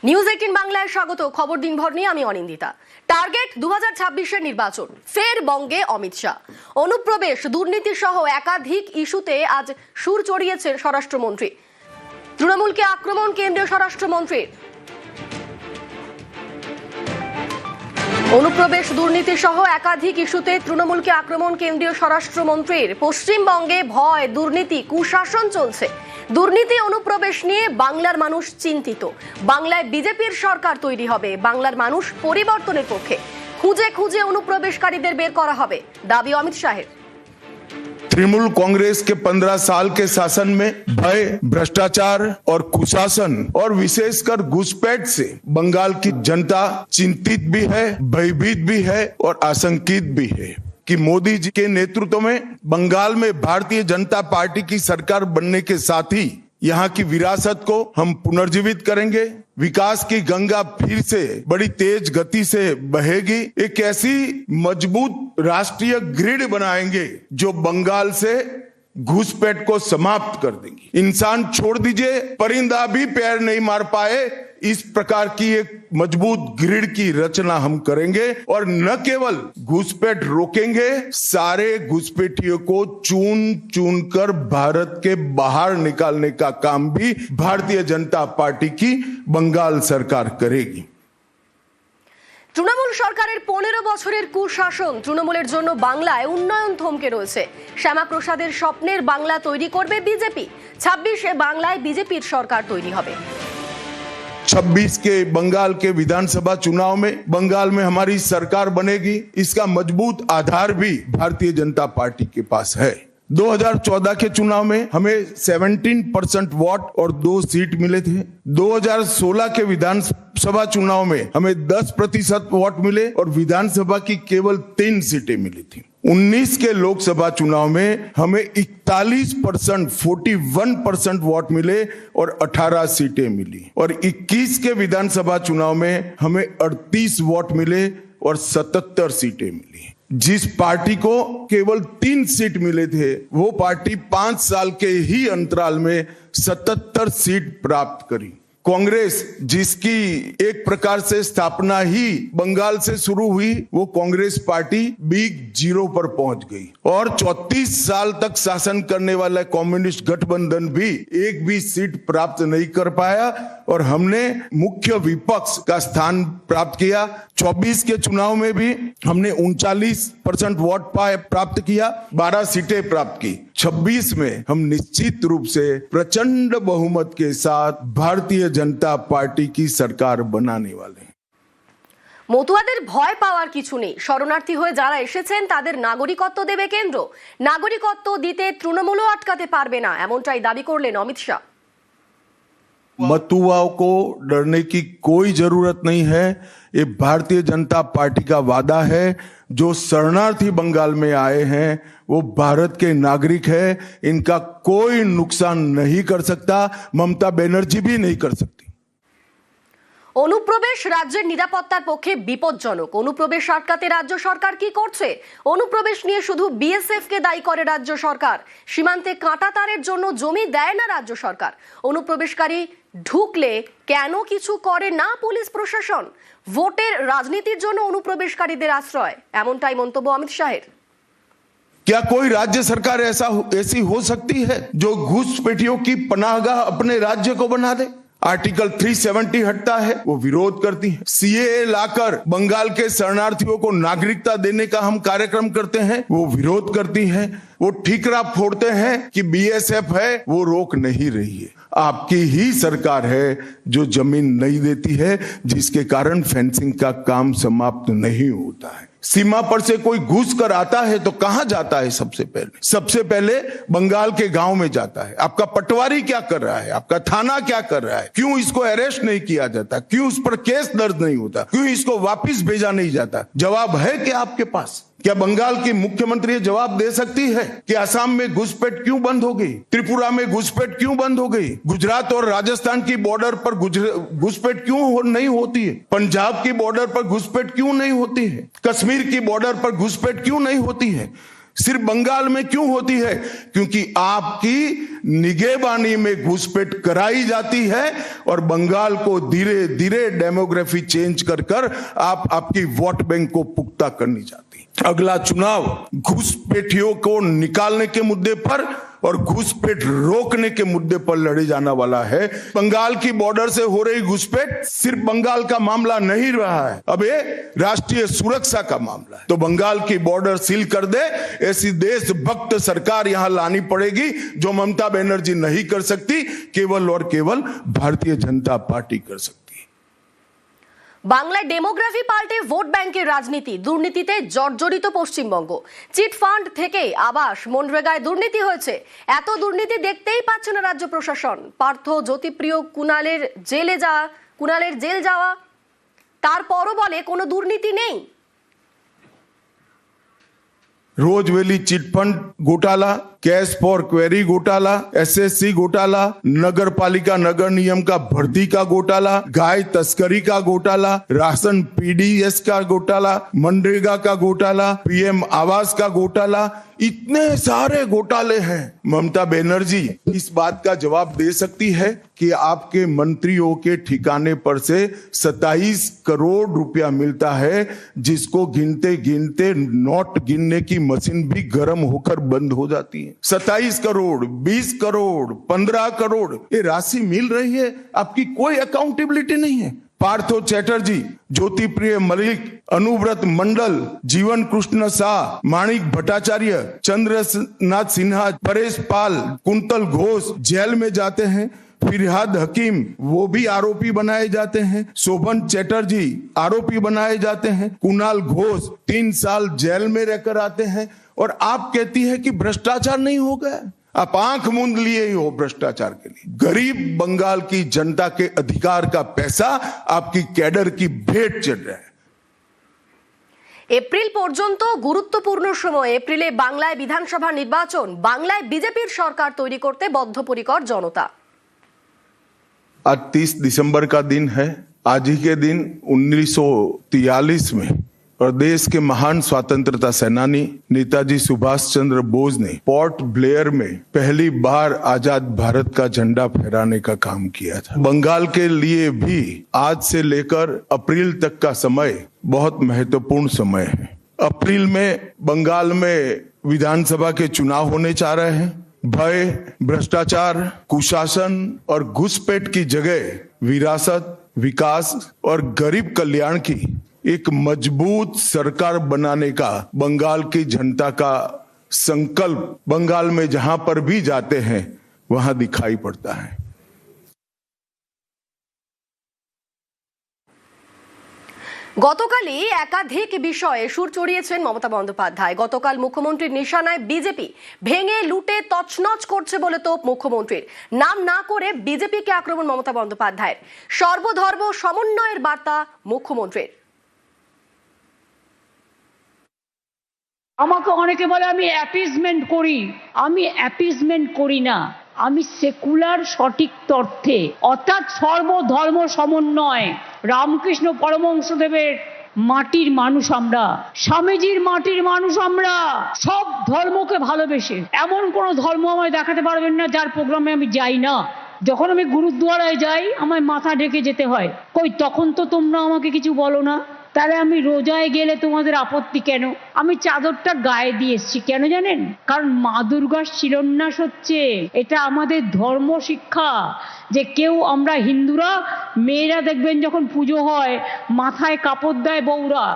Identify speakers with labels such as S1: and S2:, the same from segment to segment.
S1: News 18 বাংলায় স্বাগত। খবর দিনভর নিয়ে আমি অনিন্দিতা। টার্গেট 2026-এর নির্বাচন, ফের বঙ্গে অমিত শাহ। অনুপ্রবেশ, দুর্নীতি সহ একাধিক ইস্যুতে আজ সুর চড়িয়েছেন স্বরাষ্ট্রমন্ত্রী। তৃণমূলকে আক্রমণ কেন্দ্রীয় স্বরাষ্ট্রমন্ত্রীর। অনুপ্রবেশ, দুর্নীতি সহ একাধিক ইস্যুতে তৃণমূলকে আক্রমণ কেন্দ্রীয় স্বরাষ্ট্রমন্ত্রীর। পশ্চিমবঙ্গে ভয়, দুর্নীতি, কুশাসন চলছে। দুর্নীতি, অনুপ্রবেশ নিয়ে বাংলার মানুষ চিন্তিত। বাংলায় বিজেপির সরকার তৈরি হবে, বাংলার মানুষ পরিবর্তনের পক্ষে। খুঁজে খুঁজে অনুপ্রবেশকারীদের বের করা হবে, দাবি অমিত শাহের।
S2: तृणमूल कांग्रेस के 15 साल के शासन में भय, भ्रष्टाचार और कुशासन और विशेषकर घुसपैठ से बंगाल की जनता चिंतित भी है, भयभीत भी है और आशंकित भी है कि मोदी जी के नेतृत्व में बंगाल में भारतीय जनता पार्टी की सरकार बनने के साथ ही यहाँ की विरासत को हम पुनर्जीवित करेंगे। विकास की गंगा फिर से बड़ी तेज गति से बहेगी। एक ऐसी मजबूत राष्ट्रीय ग्रिड बनाएंगे जो बंगाल से घुसपैठ को समाप्त कर देंगी। इंसान छोड़ दीजिए, परिंदा भी पैर नहीं मार पाए, इस प्रकार की एक मजबूत ग्रिड की रचना हम करेंगे और न केवल घुसपैठ रोकेंगे, सारे घुसपैठियों को चुन चुन कर भारत के बाहर निकालने का काम भी भारतीय जनता पार्टी की बंगाल सरकार करेगी।
S1: তৃণমূল সরকারের 15 বছরের কুশাসন, তৃণমূলের জন্য বাংলায় উন্নয়ন থমকে রয়েছে। শ্যামাপ্রসাদের স্বপ্নের বাংলা তৈরি করবে বিজেপি। 26-এ বাংলায় বিজেপির সরকার তৈরি হবে।
S2: 26 के बंगाल के विधानसभा चुनाव में बंगाल में हमारी सरकार बनेगी। इसका मजबूत आधार भी भारतीय जनता पार्टी के पास है। 2014 के चुनाव में हमें 17% वोट और 2 सीट मिले थे। 2016 के विधानसभा चुनाव में हमें 10% वोट मिले और विधानसभा की केवल 3 सीटें मिली थी। 19 के लोकसभा चुनाव में हमें 41%, 41% वोट मिले और 18 सीटें मिली और 21 के विधानसभा चुनाव में हमें 38 वोट मिले और 77 सीटें मिली। जिस पार्टी को केवल 3 सीट मिले थे, वो पार्टी 5 साल के ही अंतराल में 77 सीट प्राप्त करी। कांग्रेस, जिसकी एक प्रकार से स्थापना ही बंगाल से शुरू हुई, वो कांग्रेस पार्टी बिग जीरो पर पहुंच गई और 34 साल तक शासन करने वाला कम्युनिस्ट गठबंधन भी एक भी सीट प्राप्त नहीं कर पाया और हमने मुख्य विपक्ष का स्थान प्राप्त किया। 24 के चुनाव में भी हमने 39% वोट प्राप्त किया, 12 सीटें प्राप्त की। 26 में हम निश्चित रूप से प्रचंड बहुमत के साथ भारतीय जनता पार्टी की सरकार बनाने वाले हैं।
S1: মতুয়াদের ভয় পাওয়ার কিছু নেই। শরণার্থী হয়ে যারা এসেছেন তাদের নাগরিকত্ব দেবে কেন্দ্র। নাগরিকত্ব দিতে তৃণমূলও আটকাতে পারবে না, এমনটাই দাবি করলেন অমিত শাহ।
S2: मतुआओं को डरने की कोई जरूरत नहीं है। ये भारतीय जनता पार्टी का वादा है। जो शरणार्थी बंगाल में आए हैं वो भारत के नागरिक है, इनका कोई नुकसान नहीं कर सकता, ममता बनर्जी भी नहीं कर सकती।
S1: অনুপ্রবেশ রাজ্যের নিরাপত্তার পক্ষে বিপজ্জনক। অনুপ্রবেশ আটকাতে রাজ্য সরকার কি করছে? অনুপ্রবেশ নিয়ে শুধু বিএসএফ কে দায়ী করে রাজ্য সরকার। সীমান্তে কাঁটা তারের জন্য জমি দেয় না রাজ্য সরকার। অনুপ্রবেশকারী ঢুকলে কেন কিছু করে না পুলিশ প্রশাসন? ভোটের রাজনীতির জন্য অনুপ্রবেশকারীদের আশ্রয়, এমনটাই মন্তব্য অমিত শাহের।
S2: क्या कोई राज्य सरकार ऐसी हो सकती है जो घुसपैठियों की पनाहगाह अपने राज्य को बना दे? आर्टिकल 370 हटता है, वो विरोध करती है। सीएए लाकर बंगाल के शरणार्थियों को नागरिकता देने का हम कार्यक्रम करते हैं, वो विरोध करती है। वो ठीकरा फोड़ते हैं कि बीएसएफ है, वो रोक नहीं रही है। आपकी ही सरकार है जो जमीन नहीं देती है, जिसके कारण फेंसिंग का काम समाप्त नहीं होता है। सीमा पर से कोई घुस कर आता है तो कहां जाता है? सबसे पहले बंगाल के गांव में जाता है। आपका पटवारी क्या कर रहा है? आपका थाना क्या कर रहा है? क्यों इसको अरेस्ट नहीं किया जाता? क्यों उस पर केस दर्ज नहीं होता? क्यों इसको वापस भेजा नहीं जाता? जवाब है क्या आपके पास? क्या बंगाल की मुख्यमंत्री ये जवाब दे सकती है कि असम में घुसपैठ क्यों बंद हो गई? त्रिपुरा में घुसपैठ क्यों बंद हो गई? गुजरात और राजस्थान की बॉर्डर पर घुसपैठ क्यों नहीं होती है? पंजाब की बॉर्डर पर घुसपैठ क्यों नहीं होती है? कश्मीर की बॉर्डर पर घुसपैठ क्यों नहीं होती है? सिर्फ बंगाल में क्यों होती है? क्योंकि आपकी निगहबानी में घुसपैठ कराई जाती है और बंगाल को धीरे धीरे डेमोग्राफी चेंज कर कर आपकी वोट बैंक को पुख्ता करनी जाती है। अगला चुनाव घुसपैठियों को निकालने के मुद्दे पर और घुसपैठ रोकने के मुद्दे पर लड़े जाने वाला है। बंगाल की बॉर्डर से हो रही घुसपैठ सिर्फ बंगाल का मामला नहीं रहा है, अब ये राष्ट्रीय सुरक्षा का मामला है। तो बंगाल की बॉर्डर सील कर दे, ऐसी देशभक्त सरकार यहां लानी पड़ेगी जो ममता बनर्जी नहीं कर सकती, केवल और केवल भारतीय जनता पार्टी कर सकती।
S1: বাংলায় ডেমোগ্রাফি পাল্টে ভোট ব্যাংকের রাজনীতি, দুর্নীতিতে জর্জরিত পশ্চিমবঙ্গ। চিট ফান্ড থেকে আবাস, মনরেগায় দুর্নীতি হয়েছে। এত দুর্নীতি দেখতেই পাচ্ছে না রাজ্য প্রশাসন। পার্থ জ্যোতিপ্রিয় কুণালের জেল যাওয়া, তারপরও বলে কোনো দুর্নীতি নেই।
S2: रोजवेली चिटफंड घोटाला, कैश फॉर क्वेरी घोटाला, एसएससी घोटाला, नगर पालिका नगर नियम का भर्ती का घोटाला, गाय तस्करी का घोटाला, राशन पीडीएस का घोटाला, मनरेगा का घोटाला, पीएम आवास का घोटाला, इतने सारे घोटाले हैं। ममता बनर्जी इस बात का जवाब दे सकती है कि आपके मंत्रियों के ठिकाने पर से 27 करोड़ रुपया मिलता है, जिसको गिनते गिनते नोट गिनने की मशीन भी गर्म होकर बंद हो जाती है। 27 करोड़, 20 करोड़, 15 करोड़ ये राशि मिल रही है, आपकी कोई अकाउंटेबिलिटी नहीं है। पार्थो चैटर्जी, ज्योतिप्रिय मलिक, अनुव्रत मंडल, जीवन कृष्ण शाह, माणिक भट्टाचार्य, चंद्रनाथ सिन्हा, परेश पाल, कुंतल घोष जेल में जाते हैं। फिरहाद हकीम वो भी आरोपी बनाए जाते हैं। शोभन चैटर्जी आरोपी बनाए जाते हैं। कुणाल घोष 3 साल जेल में रहकर आते हैं और आप कहती है कि भ्रष्टाचार नहीं हो गया। आप आंख मूंद लिए ही हो भ्रष्टाचार के लिए। गरीब बंगाल की जनता के अधिकार का पैसा आपकी कैडर की भेंट चढ़ रहा है।
S1: এপ্রিল পর্যন্ত গুরুত্বপূর্ণ সময়, এপ্রিলে বাংলায় বিধানসভা নির্বাচন, বাংলায় বিজেপির সরকার তৈরি করতে বদ্ধপরিকর জনতা।
S2: आज 30 दिसंबर का दिन है। आज ही के दिन 1943 में और देश के महान स्वतंत्रता सेनानी नेताजी सुभाष चंद्र बोस ने पोर्ट ब्लेयर में पहली बार आजाद भारत का झंडा फहराने का काम किया था। बंगाल के लिए भी आज से लेकर अप्रैल तक का समय बहुत महत्वपूर्ण समय है। अप्रैल में बंगाल में विधानसभा के चुनाव होने जा रहे हैं। भय, भ्रष्टाचार, कुशासन और घुसपैठ की जगह विरासत, विकास और गरीब कल्याण की एक मजबूत सरकार बनाने का बंगाल की जनता का संकल्प बंगाल में जहां पर भी जाते हैं वहां दिखाई पड़ता है।
S1: গতকালই একাধিক বিষয়ে সুর চড়িয়েছেন মমতা বন্দ্যোপাধ্যায়। গতকাল মুখ্যমন্ত্রীর নিশানায় বিজেপি, ভেঙে লুটে তছনছ করছে বলে তোপ মুখ্যমন্ত্রীর। নাম না করে বিজেপিকে আক্রমণ মমতা বন্দ্যোপাধ্যায়ের। সর্বধর্ম সমন্বয়ের বার্তা মুখ্যমন্ত্রীর।
S3: আমাকে অনেকে বলে আমি অ্যাপিজমেন্ট করি, আমি অ্যাপিজমেন্ট করি না, আমি সেকুলার সঠিক অর্থে, অর্থাৎ সর্বধর্ম সমন্বয়। রামকৃষ্ণ পরমহংসদেবের মাটির মানুষ আমরা, স্বামীজির মাটির মানুষ আমরা, সব ধর্মকে ভালোবেসে। এমন কোনো ধর্ম আমায় দেখাতে পারবেন না যার প্রোগ্রামে আমি যাই না। যখন আমি গুরুদ্বারায় যাই আমায় মাথা ঢেকে যেতে হয়। কই তখন তো তোমরা আমাকে কিছু বলো না, তাহলে আমি রোজায় গেলে তোমাদের আপত্তি কেন? আমি চাদরটা গায়ে দিয়ে এসেছি কেন জানেন? কারণ মা দুর্গার শিলান্যাস হচ্ছে। এটা আমাদের ধর্ম শিক্ষা যে কেউ, আমরা হিন্দুরা মেয়েরা দেখবেন যখন পুজো হয় মাথায় কাপড় দেয় বউরা,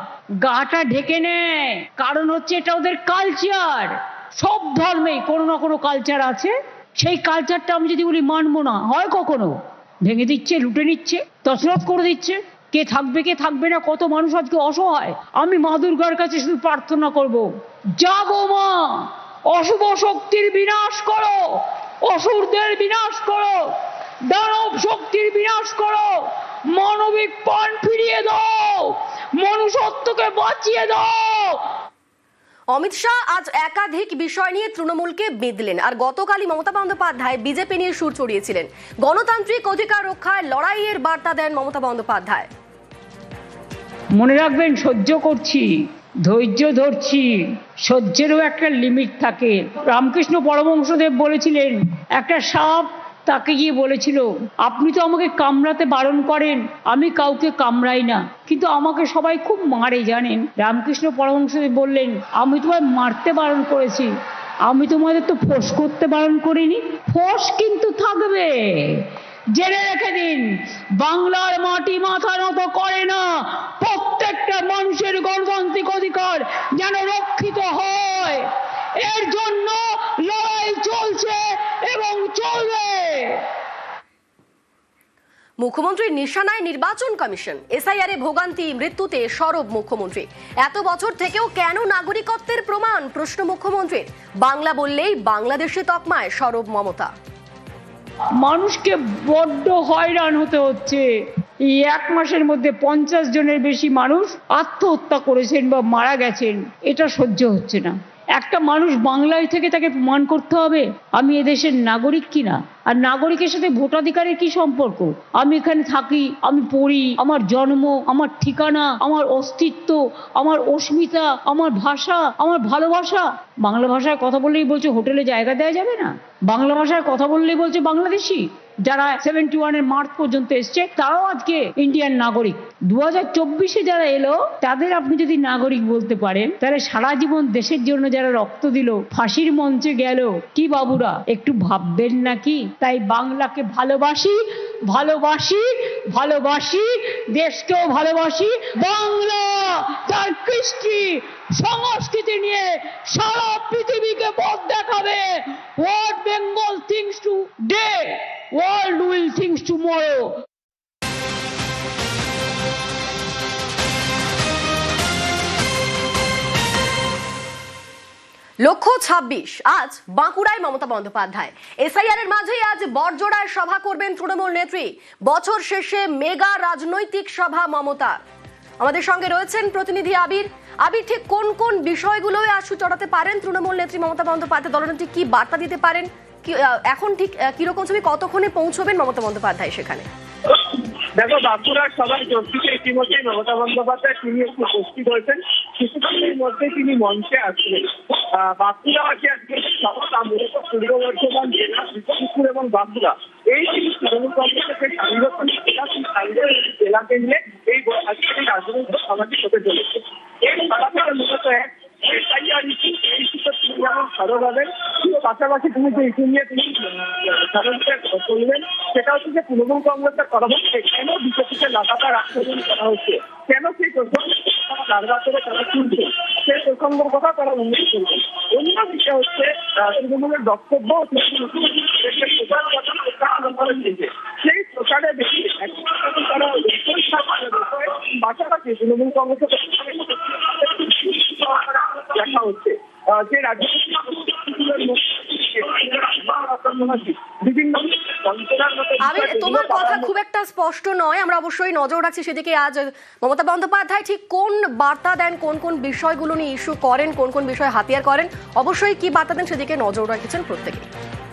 S3: গাটা ঢেকে নেয়, কারণ হচ্ছে এটা ওদের কালচার। সব ধর্মেই কোনো না কোনো কালচার আছে। সেই কালচারটা আমি যদি বলি মানবো না, হয় কখনো? ভেঙে দিচ্ছে, লুটে নিচ্ছে, তছনছ করে দিচ্ছে। কে থাকবে কে থাকবে না, কত মানুষ আজকে অসহায়। আমি মা দুর্গার কাছে শুধু প্রার্থনা করব, জাগো মা, অশুভ শক্তির বিনাশ করো, অসুরদের বিনাশ করো, দানব শক্তির বিনাশ করো, মানবিক প্রাণ ফিরিয়ে দাও, মনুষ্যত্বকে বাঁচিয়ে দাও।
S1: অমিত শাহ আজ একাধিক বিষয় নিয়ে তৃণমূলকে বিঁধলেন। আর গতকালই মমতা বন্দ্যোপাধ্যায় বিজেপি নিয়ে সুর চড়িয়েছিলেন। গণতান্ত্রিক অধিকার রক্ষায় লড়াইয়ের বার্তা দেন মমতা বন্দ্যোপাধ্যায়।
S3: মনে রাখবেন, সহ্য করছি, ধৈর্য ধরছি, সহ্যেরও একটা লিমিট থাকে। রামকৃষ্ণ পরমহংসদেব বলেছিলেন, একটা সাপ তাকে গিয়ে বলেছিল, আপনি তো আমাকে কামড়াতে বারণ করেন, আমি কাউকে কামড়াই না, কিন্তু আমাকে সবাই খুব মারে জানেন। রামকৃষ্ণ পরমহংসদেব বললেন, আমি তোমায় মারতে বারণ করেছি, আমি তোমাদের তো ফোঁস করতে বারণ করিনি। ফোঁস কিন্তু থাকবে, জেনে রেখে দিন। বাংলার মাটি মাথা নত করে না। প্রত্যেকটা মানুষের গণতান্ত্রিক অধিকার যেন রক্ষিত হয়, এর জন্য লড়াই চলছে এবং চলবে।
S1: মুখ্যমন্ত্রীর নিশানায় নির্বাচন কমিশন, এসআইআরে ভোগান্তি, মৃত্যুতে সরব মুখ্যমন্ত্রী। এত বছর থেকেও কেন নাগরিকত্বের প্রমাণ? প্রশ্ন মুখ্যমন্ত্রীর। বাংলা বললেই বাংলাদেশি তকমায় সরব মমতা।
S3: মানুষকে বড্ড হয়রান হতে হচ্ছে। এই এক মাসের মধ্যে 50 জনের বেশি মানুষ আত্মহত্যা করেছেন বা মারা গেছেন, এটা সহ্য হচ্ছে না। একটা মানুষ বাংলায় থেকে তাকে প্রমাণ করতে হবে আমি এদেশের নাগরিক কিনা। আর নাগরিকের সাথে ভোটাধিকারের কি সম্পর্ক? আমি এখানে থাকি, আমি পড়ি, আমার জন্ম, আমার ঠিকানা, আমার অস্তিত্ব, আমার অস্মিতা, আমার ভাষা, আমার ভালোবাসা। বাংলা ভাষায় কথা বললেই বলছে হোটেলে জায়গা দেওয়া যাবে না, বাংলা ভাষায় কথা বললেই বলছে বাংলাদেশি। যারা 71-এর মার্চ পর্যন্ত এসছে তারাও আজকে ইন্ডিয়ান নাগরিক। 2024-এ যারা এলো তাদের আপনি যদি নাগরিক বলতে পারেন, তাহলে সারা জীবন দেশের জন্য যারা রক্ত দিল, ফাঁসির মঞ্চে গেল, কি বাবুরা একটু ভাববেন নাকি? তাই বাংলাকে ভালোবাসি, ভালোবাসি, ভালোবাসি, দেশকেও ভালোবাসি। বাংলা তার কৃষ্টি সংস্কৃতি নিয়ে সারা পৃথিবীকে পথ দেখাবে। What Bengal thinks today, world will think tomorrow.
S1: লক্ষ্য 26, আজ বাঁকুড়ায় মমতা বন্দ্যোপাধ্যায়। এসআইআর এর মাঝেই আজ বড়জোড়ায় সভা করবেন তৃণমূল নেত্রী। বছর শেষে মেগা রাজনৈতিক সভা মমতার। আমাদের সঙ্গে রয়েছেন প্রতিনিধি আবির। আবির, ঠিক কোন কোন বিষয়গুলোই আশু চড়াতে পারেন তৃণমূল নেত্রী মমতা বন্দ্যোপাধ্যায়? দলনেত্রী কি বার্তা দিতে পারেন? এখন ঠিক কিরকম ছবি, কতক্ষণে পৌঁছবেন মমতা বন্দ্যোপাধ্যায় সেখানে?
S4: দেখো, বাঁকুড়ার সভায় যোগ দিতে ইতিমধ্যে মমতা বন্দ্যোপাধ্যায় তিনি একটু উপস্থিত হয়েছেন। কিছুক্ষণের মধ্যে তিনি মঞ্চে আসবেন। বাঁকুড়াকে আজকে সভা মূলত পূর্ব বর্ধমান জেলা, বিষ্ণুপুর এবং বাঁকুড়া, এই তৃণমূল কংগ্রেসের যে সাংগঠনিক জেলা কেন্দ্রে এই আজকের এই রাজনৈতিক সভাটি হতে চলেছে। এই সভাটা মূলত এক এসআইআর ইস্যু, এই ইস্যুতে তিনি যেমন সরব হবেন, পাশাপাশি তুমি যে ইস্যু নিয়ে তিনি করবেন সেটা হচ্ছে যে তৃণমূল কংগ্রেসের পরবর্তী কেন বিজেপিকে লাগাতার আক্রমণ করা হচ্ছে, কেন সেই প্রসঙ্গ বারবার করে তারা তুলছে, সেই প্রসঙ্গের কথা তারা উল্লেখ করবে। অন্য বিষয় হচ্ছে তৃণমূলের বক্তব্য সেই প্রচারে বেশি তারা পাশাপাশি তৃণমূল কংগ্রেসের দেখা হচ্ছে যে রাজ্য বিভিন্ন।
S1: তোমার কথা খুব একটা স্পষ্ট নয়, আমরা অবশ্যই নজর রাখছি সেদিকে। আজ মমতা বন্দ্যোপাধ্যায় ঠিক কোন বার্তা দেন, কোন কোন বিষয়গুলো নিয়ে ইস্যু করেন, কোন কোন বিষয় হাতিয়ার করেন, অবশ্যই কি বার্তা দেন সেদিকে নজর রাখছেন প্রত্যেকে।